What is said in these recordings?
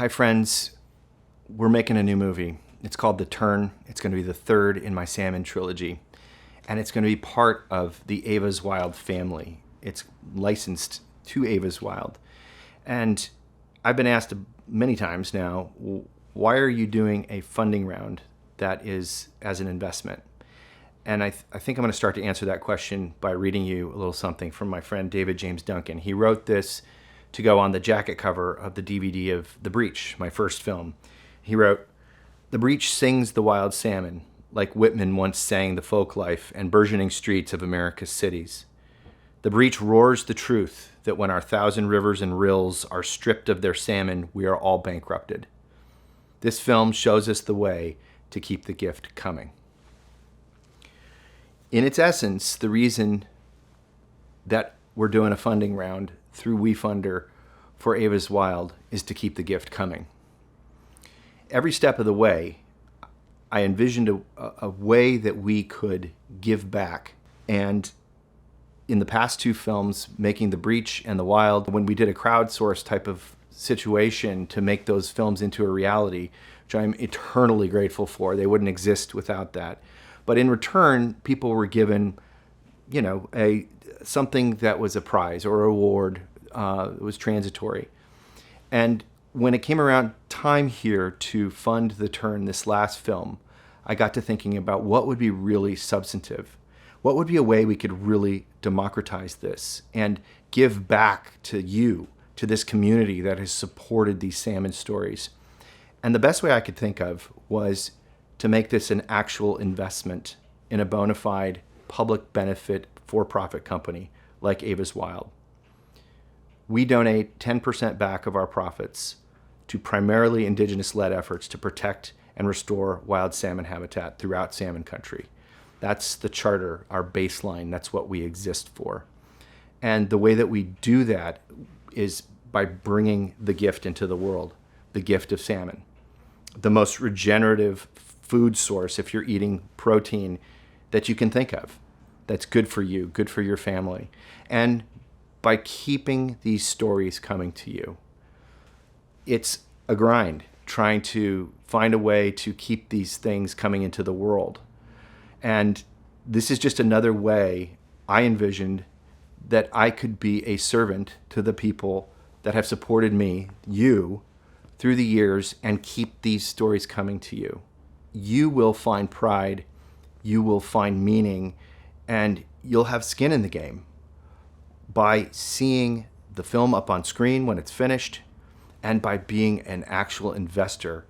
Hi, friends. We're making a new movie. It's called The Turn. It's going to be the third in my salmon trilogy. And it's going to be part of the Ava's Wild family. It's licensed to Ava's Wild. And I've been asked many times now, why are you doing a funding round that is as an investment? And I think I'm going to start to answer that question by reading you a little something from my friend David James Duncan. He wrote this to go on the jacket cover of the DVD of The Breach, my first film. He wrote, "The Breach sings the wild salmon, like Whitman once sang the folk life and burgeoning streets of America's cities. The Breach roars the truth that when our 1,000 rivers and rills are stripped of their salmon, we are all bankrupted. This film shows us the way to keep the gift coming." In its essence, the reason that we're doing a funding round through WeFunder for Ava's Wild is to keep the gift coming. Every step of the way, I envisioned a way that we could give back. And in the past two films, making The Breach and The Wild, when we did a crowdsource type of situation to make those films into a reality, which I'm eternally grateful for, they wouldn't exist without that. But in return, people were given, something that was a prize or a reward. It was transitory. And when it came around time here to fund The Turn, this last film, I got to thinking about what would be really substantive. What would be a way we could really democratize this and give back to you, to this community that has supported these salmon stories. And the best way I could think of was to make this an actual investment in a bona fide public benefit for-profit company like Ava's Wild. We donate 10% back of our profits to primarily indigenous-led efforts to protect and restore wild salmon habitat throughout salmon country. That's the charter, our baseline. That's what we exist for. And the way that we do that is by bringing the gift into the world, the gift of salmon, the most regenerative food source, if you're eating protein, that you can think of, that's good for you, good for your family. And by keeping these stories coming to you, it's a grind trying to find a way to keep these things coming into the world. And this is just another way I envisioned that I could be a servant to the people that have supported me, you, through the years, and keep these stories coming to you. You will find pride, you will find meaning, and you'll have skin in the game by seeing the film up on screen when it's finished and by being an actual investor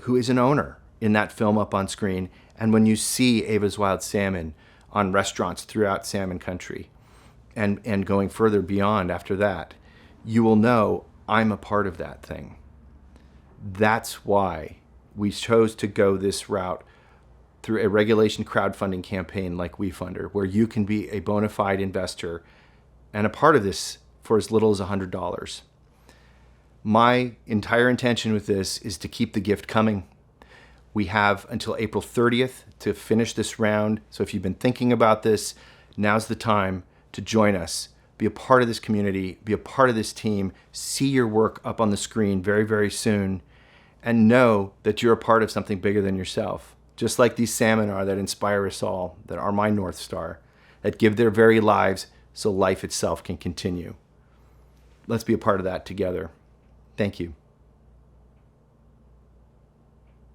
who is an owner in that film up on screen. And when you see Ava's Wild Salmon on restaurants throughout salmon country and going further beyond after that, you will know I'm a part of that thing. That's why we chose to go this route through a regulation crowdfunding campaign like WeFunder, where you can be a bona fide investor and a part of this for as little as $100. My entire intention with this is to keep the gift coming. We have until April 30th to finish this round. So if you've been thinking about this, now's the time to join us. Be a part of this community, be a part of this team, see your work up on the screen very, very soon, and know that you're a part of something bigger than yourself. Just like these salmon are that inspire us all, that are my North Star, that give their very lives so life itself can continue. Let's be a part of that together. Thank you.